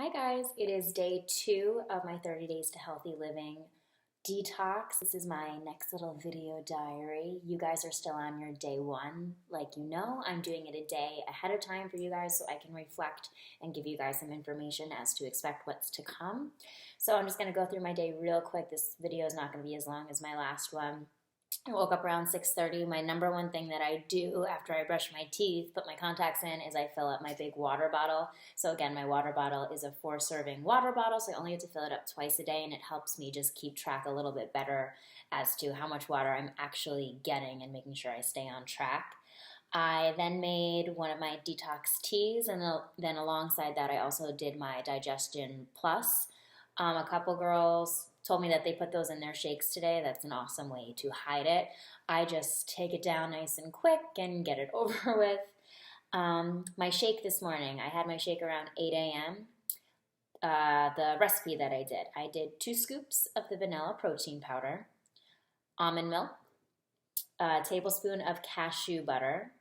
Hi guys, it is day 2 of my 30 Days to Healthy Living detox. This is my next little video diary. You guys are still on your day 1. Like you know, I'm doing it a day ahead of time for you guys so I can reflect and give you guys some information as to expect what's to come. So I'm just going to go through my day real quick. This video is not going to be as long as my last one. I woke up around 6:30. My number one thing that I do after I brush my teeth, put my contacts in, is I fill up my big water bottle. So again, my water bottle is a 4-serving water bottle, so I only have to fill it up twice a day, and it helps me just keep track a little bit better as to how much water I'm actually getting and making sure I stay on track. I then made one of my detox teas, and then alongside that, I also did my Digestion Plus. A couple girls told me that they put those in their shakes today. That's an awesome way to hide it. I just take it down nice and quick and get it over with. My shake this morning, I had my shake around 8 a.m. The recipe that I did 2 scoops of the vanilla protein powder, almond milk, a tablespoon of cashew butter,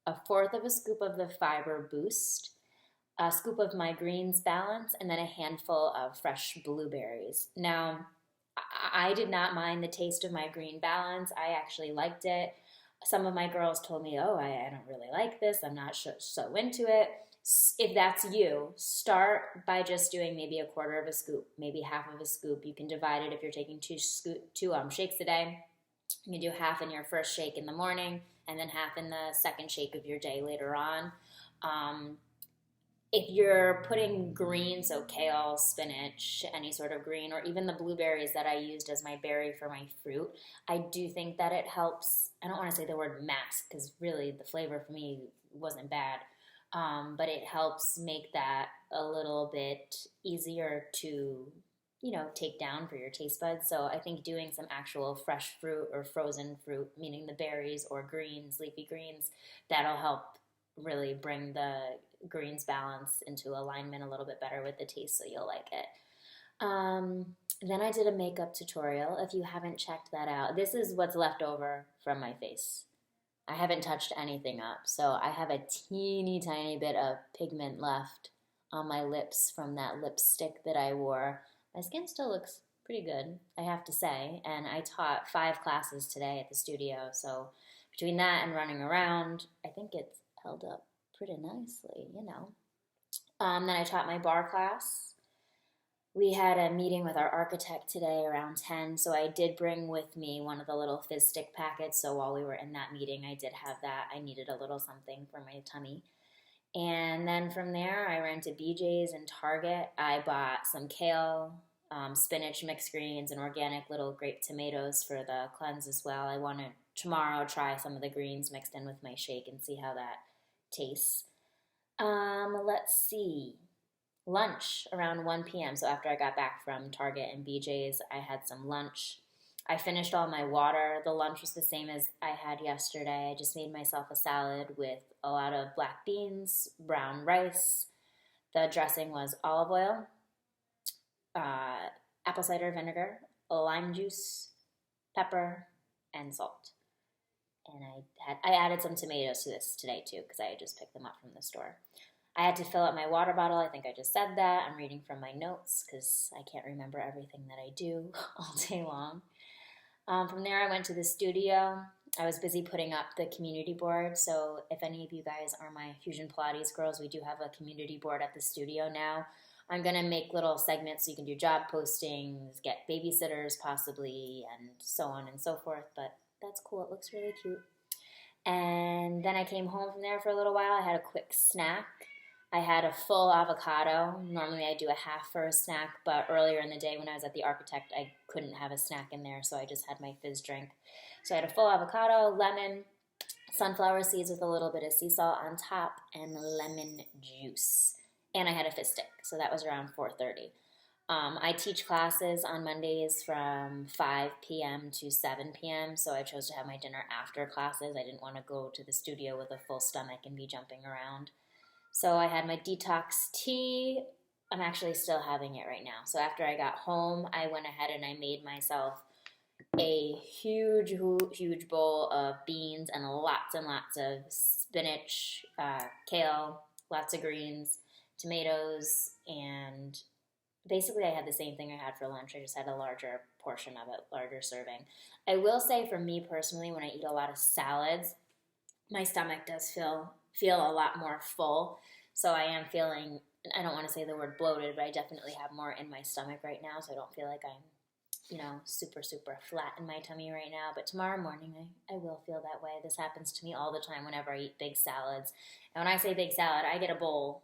1/4 of a scoop of the fiber boost, a scoop of my greens balance, and then a handful of fresh blueberries. Now, I did not mind the taste of my green balance. I actually liked it. Some of my girls told me, oh, I don't really like this. I'm not so into it. If that's you, start by just doing maybe 1/4 of a scoop, maybe half of a scoop. You can divide it if you're taking two shakes a day. You can do half in your first shake in the morning and then half in the second shake of your day later on. If you're putting greens, so kale, spinach, any sort of green, or even the blueberries that I used as my berry for my fruit, I do think that it helps. I don't want to say the word mask because really the flavor for me wasn't bad, but it helps make that a little bit easier to, take down for your taste buds. So I think doing some actual fresh fruit or frozen fruit, meaning the berries or greens, leafy greens, that'll help really bring the greens balance into alignment a little bit better with the taste, so you'll like it. Then I did a makeup tutorial. If you haven't checked that out, this is what's left over from my face. I haven't touched anything up, so I have a teeny tiny bit of pigment left on my lips from that lipstick that I wore. My skin still looks pretty good, I have to say, and I taught 5 classes today at the studio, so between that and running around, I think it's held up pretty nicely. Then I taught my barre class. We had a meeting with our architect today around 10, so I did bring with me one of the little fizz stick packets, so while we were in that meeting, I did have that. I needed a little something for my tummy. And then from there, I ran to BJ's and Target. I bought some kale, spinach, mixed greens, and organic little grape tomatoes for the cleanse as well. I want to tomorrow try some of the greens mixed in with my shake and see how that tastes. Let's see. Lunch around 1 p.m. So after I got back from Target and BJ's, I had some lunch. I finished all my water. The lunch was the same as I had yesterday. I just made myself a salad with a lot of black beans, brown rice. The dressing was olive oil, apple cider vinegar, lime juice, pepper, and salt. And I added some tomatoes to this today too because I had just picked them up from the store. I had to fill up my water bottle. I think I just said that. I'm reading from my notes because I can't remember everything that I do all day long. From there, I went to the studio. I was busy putting up the community board. So if any of you guys are my Fusion Pilates girls, we do have a community board at the studio now. I'm going to make little segments so you can do job postings, get babysitters possibly, and so on and so forth. But that's cool. It looks really cute. And then I came home from there for a little while. I had a quick snack. I had a full avocado. Normally I do a half for a snack, but earlier in the day when I was at the architect, I couldn't have a snack in there, so I just had my fizz drink. So I had a full avocado, lemon, sunflower seeds with a little bit of sea salt on top, and lemon juice. And I had a fizz stick, so that was around 4:30. I teach classes on Mondays from 5 p.m. to 7 p.m., so I chose to have my dinner after classes. I didn't want to go to the studio with a full stomach and be jumping around. So I had my detox tea. I'm actually still having it right now. So after I got home, I went ahead and I made myself a huge bowl of beans and lots of spinach, kale, lots of greens, tomatoes, and basically I had the same thing I had for lunch. I just had a larger portion of it, larger serving. I will say for me personally, when I eat a lot of salads, my stomach does feel a lot more full. So I am feeling, I don't want to say the word bloated, but I definitely have more in my stomach right now. So I don't feel like I'm, super, super flat in my tummy right now. But tomorrow morning, I will feel that way. This happens to me all the time whenever I eat big salads. And when I say big salad, I get a bowl.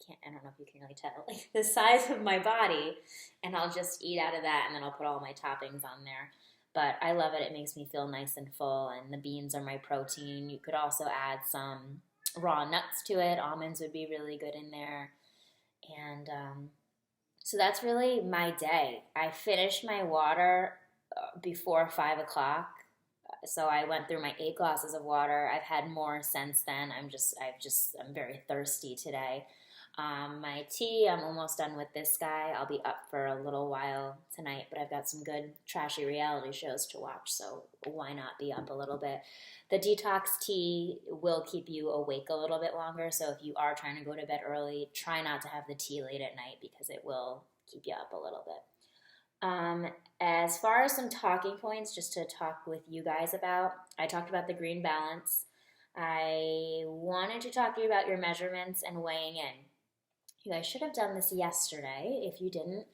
I don't know if you can really tell, like the size of my body, and I'll just eat out of that, and then I'll put all my toppings on there. But I love it. It makes me feel nice and full, and the beans are my protein. You could also add some raw nuts to it. Almonds would be really good in there. And so that's really my day. I finished my water before 5 o'clock. So I went through my 8 glasses of water. I've had more since then. I'm very thirsty today. My tea, I'm almost done with this guy. I'll be up for a little while tonight, but I've got some good trashy reality shows to watch, so why not be up a little bit? The detox tea will keep you awake a little bit longer, so if you are trying to go to bed early, try not to have the tea late at night because it will keep you up a little bit. As far as some talking points, just to talk with you guys about, I talked about the green balance. I wanted to talk to you about your measurements and weighing in. You guys should have done this yesterday. If you didn't,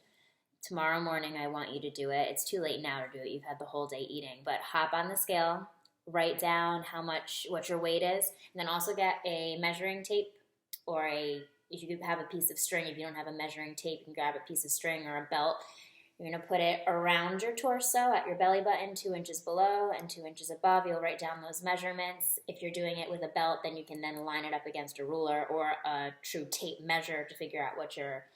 tomorrow morning I want you to do it. It's too late now to do it. You've had the whole day eating. But hop on the scale, write down what your weight is, and then also get a measuring tape or if you have a piece of string. If you don't have a measuring tape, you can grab a piece of string or a belt. You're going to put it around your torso at your belly button, 2 inches below and 2 inches above. You'll write down those measurements. If you're doing it with a belt, then you can then line it up against a ruler or a true tape measure to figure out what your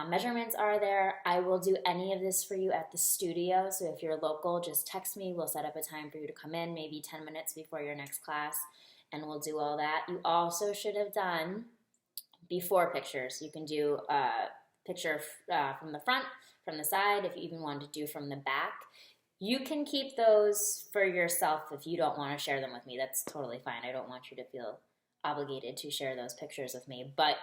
measurements are there. I will do any of this for you at the studio. So if you're local, just text me. We'll set up a time for you to come in, maybe 10 minutes before your next class, and we'll do all that. You also should have done before pictures. You can do a picture from the front, from the side, if you even want to do from the back. You can keep those for yourself if you don't want to share them with me. That's totally fine. I don't want you to feel obligated to share those pictures with me. But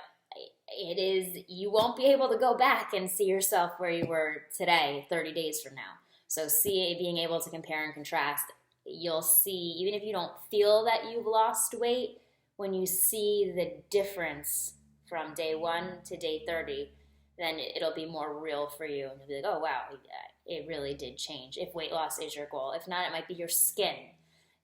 you won't be able to go back and see yourself where you were today, 30 days from now. So being able to compare and contrast, you'll see, even if you don't feel that you've lost weight, when you see the difference from day 1 to day 30, then it'll be more real for you. And you'll be like, oh, wow, it really did change. If weight loss is your goal. If not, it might be your skin.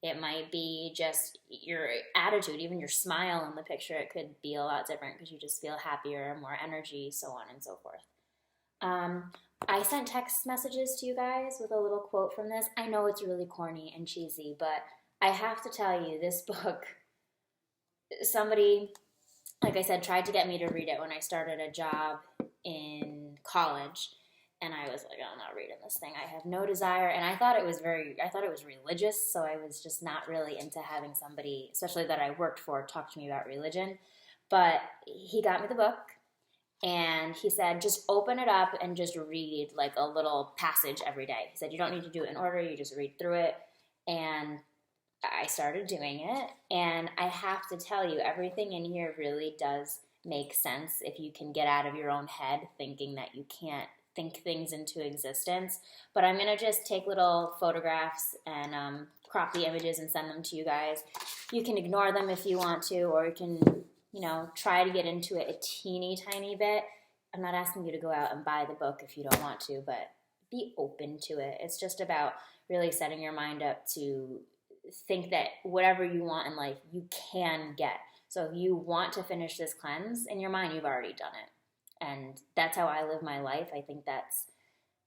It might be just your attitude, even your smile in the picture. It could be a lot different because you just feel happier, more energy, so on and so forth. I sent text messages to you guys with a little quote from this. I know it's really corny and cheesy, but I have to tell you, this book, somebody, like I said, tried to get me to read it when I started a job in college, and I was like, I'm not reading this thing. I have no desire. And I thought it was religious, so I was just not really into having somebody, especially that I worked for, talk to me about religion. But he got me the book, and he said, just open it up and just read like a little passage every day. He said, you don't need to do it in order, you just read through it. And I started doing it, and I have to tell you, everything in here really does make sense if you can get out of your own head thinking that you can't think things into existence. But I'm going to just take little photographs and crop the images and send them to you guys. You can ignore them if you want to, or you can, try to get into it a teeny tiny bit. I'm not asking you to go out and buy the book if you don't want to, but be open to it. It's just about really setting your mind up to think that whatever you want in life, you can get. So if you want to finish this cleanse, in your mind, you've already done it. And that's how I live my life. I think that's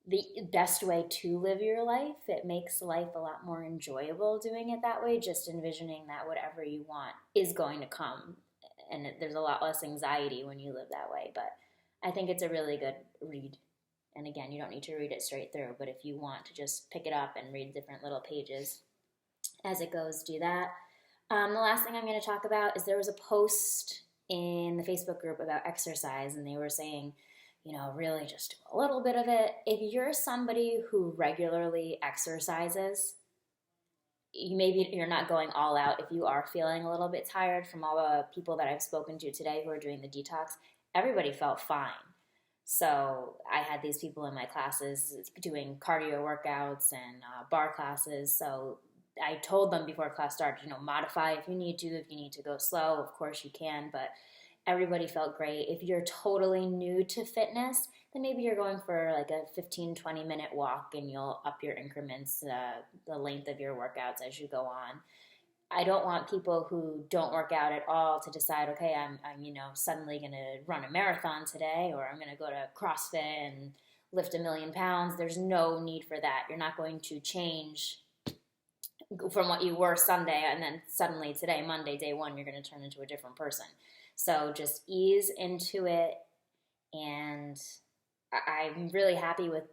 the best way to live your life. It makes life a lot more enjoyable doing it that way, just envisioning that whatever you want is going to come. And there's a lot less anxiety when you live that way. But I think it's a really good read. And again, you don't need to read it straight through, but if you want to just pick it up and read different little pages as it goes, do that. The last thing I'm going to talk about is there was a post in the Facebook group about exercise, and they were saying, really just do a little bit of it. If you're somebody who regularly exercises, maybe you're not going all out. If you are feeling a little bit tired, from all the people that I've spoken to today who are doing the detox, everybody felt fine. So I had these people in my classes doing cardio workouts and bar classes. So I told them before class started, modify if you need to. If you need to go slow, of course you can. But everybody felt great. If you're totally new to fitness, then maybe you're going for like a 15, 20-minute walk and you'll up your increments, the length of your workouts as you go on. I don't want people who don't work out at all to decide, okay, I'm suddenly going to run a marathon today, or I'm going to go to CrossFit and lift 1,000,000 pounds. There's no need for that. You're not going to change from what you were Sunday and then suddenly today, Monday, day one, you're going to turn into a different person. So just ease into it, and I'm really happy with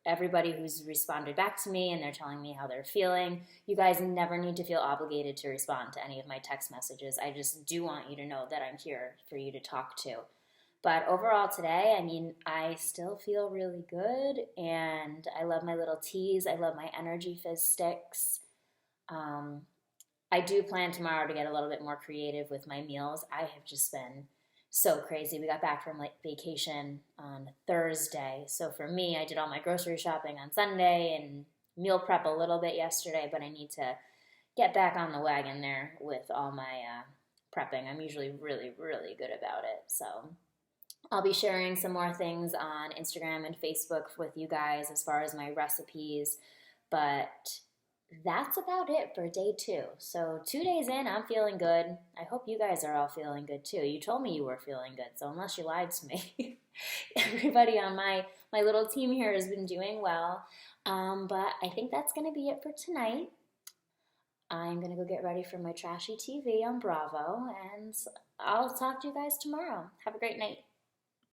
everybody who's responded back to me, and they're telling me how they're feeling. You guys never need to feel obligated to respond to any of my text messages. I just do want you to know that I'm here for you to talk to. But overall today, I still feel really good, and I love my little teas. I love my Energy Fizz sticks. I do plan tomorrow to get a little bit more creative with my meals. I have just been so crazy. We got back from vacation on Thursday. So for me, I did all my grocery shopping on Sunday and meal prep a little bit yesterday, but I need to get back on the wagon there with all my prepping. I'm usually really, really good about it. So I'll be sharing some more things on Instagram and Facebook with you guys as far as my recipes, but that's about it for day 2. So 2 days in, I'm feeling good. I hope you guys are all feeling good too. You told me you were feeling good, so unless you lied to me, everybody on my little team here has been doing well. But I think that's going to be it for tonight. I'm going to go get ready for my trashy TV on Bravo, and I'll talk to you guys tomorrow. Have a great night.